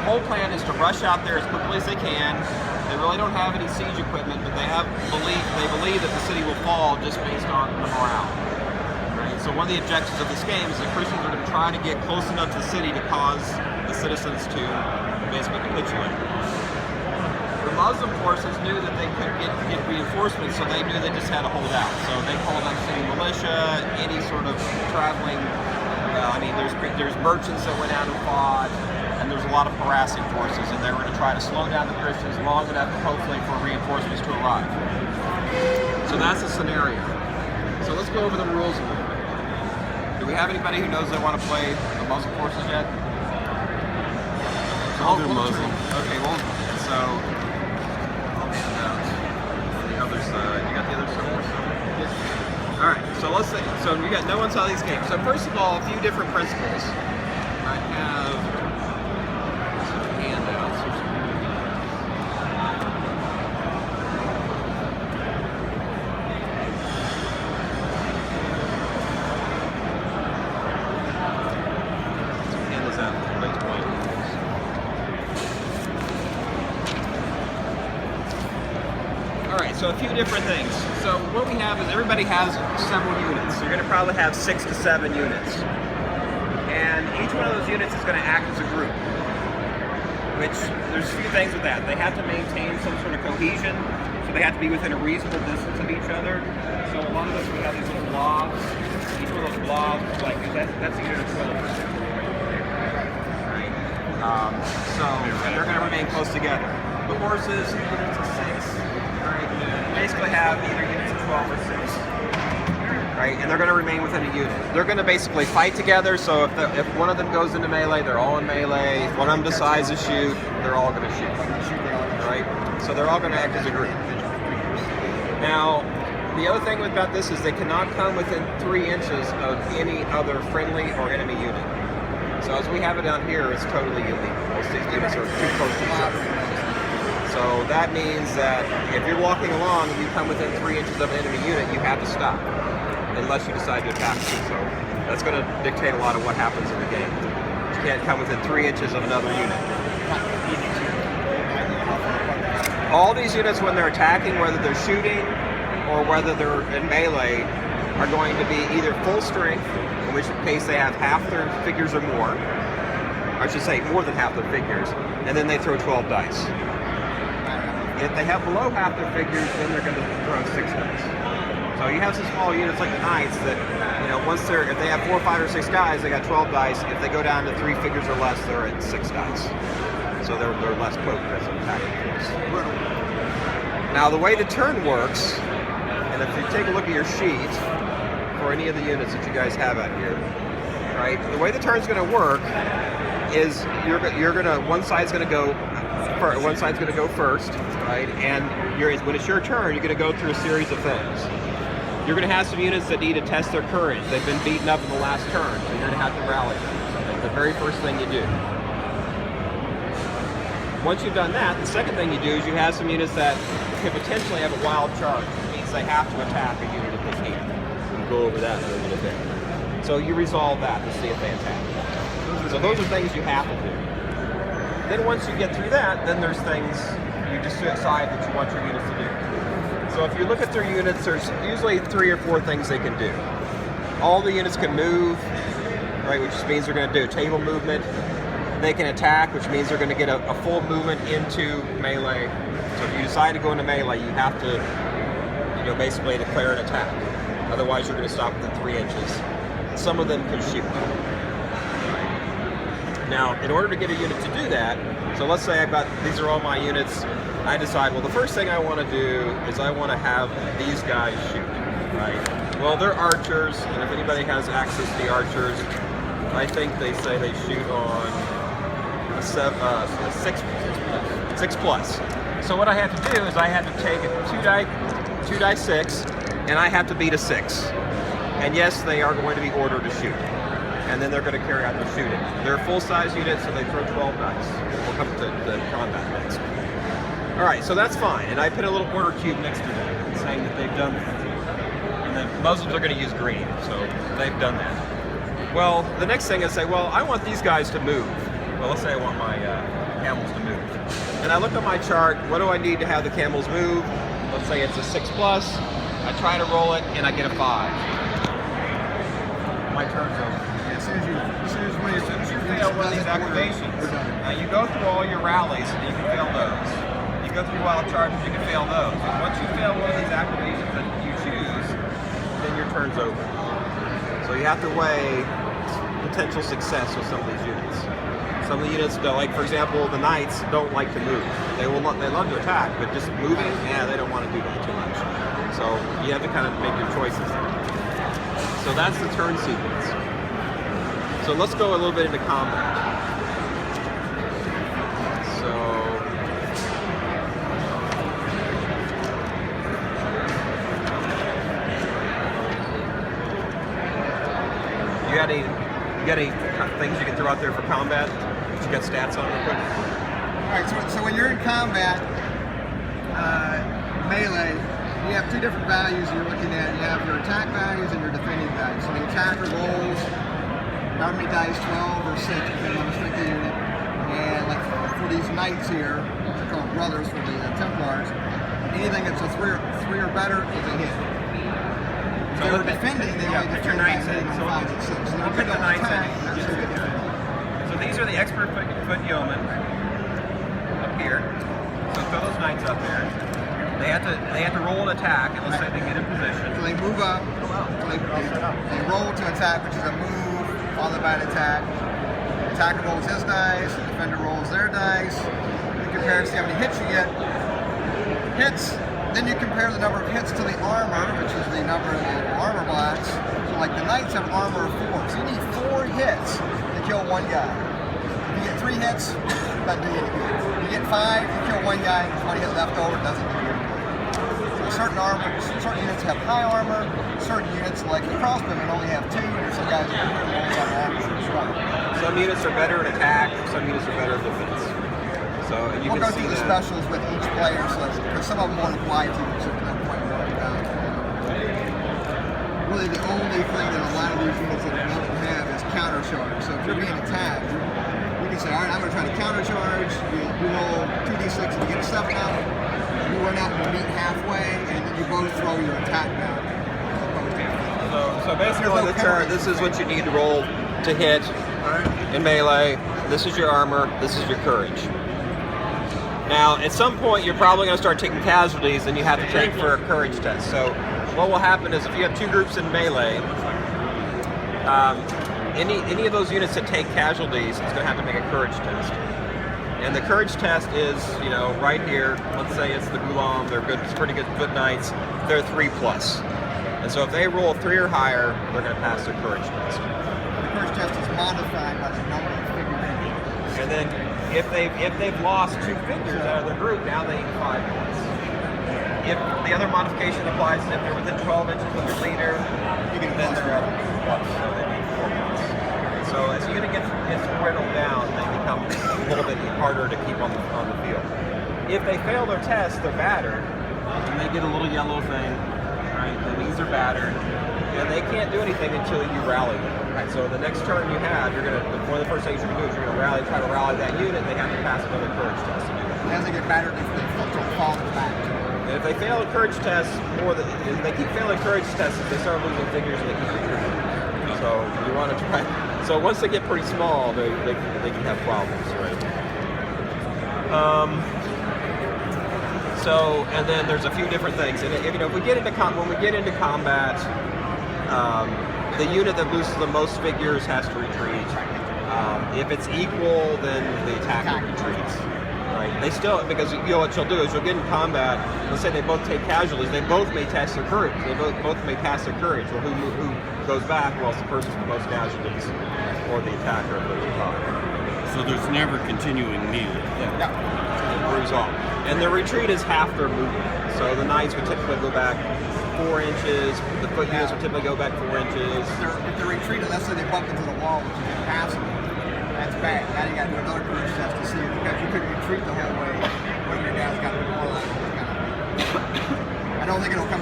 whole plan is to rush out there as quickly as they can. They really don't have any siege equipment, but they believe that the city will fall just based on the morale. Right? So one of the objectives of this game is that Christians are going to try to get close enough to the city to cause the citizens to basically capitulate. The Muslim forces knew that they couldn't get reinforcements, so they knew they just had to hold out. So they called on city militia, any sort of traveling. I mean, there's merchants that went out and fought, and there's a lot of harassing forces, and they were going to try to slow down the Christians long enough, hopefully, for reinforcements to arrive. So that's the scenario. So let's go over the rules a little bit. Do we have anybody who knows they want to play the Muslim forces yet? I'll do Muslim. Okay, well, so I'll hand out on the other side. You got the other side? Yes. All right, so let's say, so you got no one saw these games. So first of all, a few different principles. I have some handouts. Hand this out. All right, so a few different things. So what we have is everybody has several units. You're going to probably have 6 to 7 units. And each one of those units is going to act as a group, which there's a few things with that. They have to maintain some sort of cohesion, so they have to be within a reasonable distance of each other. So a lot of us, we have these little blobs. Each one of those blobs, like that's a unit of 12. Right? So they're going to remain close together. The horses, units of 6. Right? Basically have either units of 12 or 6. Right? And they're going to remain within a unit. They're going to basically fight together, so if one of them goes into melee, they're all in melee. If one of them decides to shoot, they're all going to shoot. Right? So they're all going to act as a group. Now, the other thing about this is they cannot come within 3 inches of any other friendly or enemy unit. So as we have it down here, it's totally illegal. Most of these units are too close to each other. So that means that if you're walking along and you come within 3 inches of an enemy unit, you have to stop, unless you decide to attack them. So that's going to dictate a lot of what happens in the game. You can't come within 3 inches of another unit. All these units, when they're attacking, whether they're shooting or whether they're in melee, are going to be either full strength, in which case they have half their figures or more. I should say more than half their figures, and then they throw 12 dice. If they have below half their figures, then they're going to throw 6 dice. So you have some small units like the Knights that, you know, if they have 4, 5, or 6 guys, they got 12 dice. If they go down to 3 figures or less, they're at 6 dice. So they're less potent as an attacking force. Now the way the turn works, and if you take a look at your sheet for any of the units that you guys have out here, right? The way the turn's going to work is one side's going to go first, right? And when it's your turn, you're going to go through a series of things. You're going to have some units that need to test their courage. They've been beaten up in the last turn, so you're going to have to rally them. So that's the very first thing you do. Once you've done that, the second thing you do is you have some units that could potentially have a wild charge, which means they have to attack a unit if they can. We'll go over that in a little bit. So you resolve that to see if they attack. So those are things you have to do. Then once you get through that, then there's things you just decide that you want your units to do. So if you look at their units, there's usually 3 or 4 things they can do. All the units can move, right, which means they're going to do table movement. They can attack, which means they're going to get a full movement into melee. So if you decide to go into melee, you have to, basically declare an attack. Otherwise, you're going to stop within 3 inches. Some of them can shoot. Now, in order to get a unit to do that, so let's say these are all my units, I decide, well, the first thing I want to do is I want to have these guys shoot, right? Well, they're archers, and if anybody has access to the archers, I think they say they shoot on a 6 plus. So what I have to do is I have to take a 2 die 6, and I have to beat a 6. And yes, they are going to be ordered to shoot. And then they're going to carry out their shooting. They're full-size units, so they throw 12 dice. We'll come to the combat next. All right, so that's fine. And I put a little order cube next to them, saying that they've done that. And the Muslims are going to use green, so they've done that. Well, the next thing is say, well, I want these guys to move. well, let's say I want my camels to move. And I look at my chart, what do I need to have the camels move? Let's say it's a 6+. I try to roll it and I get a 5. My turn's over. As soon as you fail one of these activations, you go through all your rallies and you can fail those. You go through wild charges, you can fail those. And once you fail one of these activations that you choose, then your turn's over. So you have to weigh potential success with some of these units. Some of the units, like for example, the knights don't like to move. They love to attack, but just moving, they don't want to do that too much. So you have to kind of make your choices there. So that's the turn sequence. So let's go a little bit into combat. So you got any things you can throw out there for combat? You got stats on real quick? Alright, so when you're in combat, melee, you have two different values you're looking at. You have your attack values and your defending values. So the attacker rolls how many dice, 12 or 6, depending on the strength of the unit. And like for these knights here, they're called brothers for the Templars, anything that's a 3 or better is a hit. If they were defending, they only defend by hitting on 5s and 6. So we'll pick the knights in. So these are the expert foot yeomen up here. So throw those knights up there. They have to roll an attack, and let's say they get in position. So they move up. So they roll to attack, which is a move followed by an attack. The attacker rolls his dice. The defender rolls their dice. You compare to see how many hits you get. Hits. Then you compare the number of hits to the armor, which is the number of the armor blocks. So like the knights have an armor of 4, so you need 4 hits to kill one guy. If you get 3 hits, doesn't do you any good. If you get 5, you kill one guy, and there's 1 hit left over, doesn't do you any good. So certain units have high armor, certain units like the crossbowmen only have 2, and some guys are only have armor strong. Some units are better at attack, some units are better at defense. So you we'll go through the specials with each player, so because some of them won't apply to you, so there's no point in worrying about it. Really, the only thing that a lot of these units that don't have is counter charge. So if you're being attacked, you can say, all right, I'm going to try to counter charge. You roll 2d6 and you get a 7 out. You run out and you meet halfway, and then you both throw your attack down. So basically on the chart, this is what you need to roll to hit in melee. This is your armor. This is your courage. Now, at some point, you're probably going to start taking casualties, and you have to take for a courage test. So, what will happen is if you have 2 groups in melee, any of those units that take casualties is going to have to make a courage test. And the courage test is, right here. Let's say it's the Gulam. They're good, pretty good knights. They're 3+. And so, if they roll 3 or higher, they're going to pass their courage test. The courage test is modified by the number of figures. And then, if they've lost 2 figures out of their group, now they need 5 points. If the other modification applies, if they're within 12 inches of their leader, then they're at a 2+, so they need 4 points. So as the unit gets whittled down, they become a little bit harder to keep on the field. If they fail their test, they're battered, and they get a little yellow thing, right? That means they're battered, and they can't do anything until you rally them. Right, so the next turn you have, one of the first things you're going to do is you're going to try to rally that unit, and they have to pass another courage test to do that. As they get battered, they fall back. And if they fail a courage test, if they keep failing courage tests, they start losing figures and they keep retreating. So you want to try. So once they get pretty small, they can have problems, right? So and then there's a few different things, and if we get into when we get into combat. The unit that loses the most figures has to retreat. If it's equal, then the attacker retreats. Right? They still, because what you'll do is you'll get in combat. Let's say they both take casualties. They both may test their courage. They both may pass their courage. Well, who goes back? Well, it's the person with the most casualties, or the attacker goes top. So there's never continuing melee. Yeah. It moves on, and the retreat is half their movement. So the knights would typically go back 4 inches. The foot units would typically go back 4 inches. If they're retreating, let's say they bump into the wall, which is impassable, that's bad. Now you got to do another courage test to see it, because you couldn't retreat the whole way when your guys got the wall out. I don't think it'll come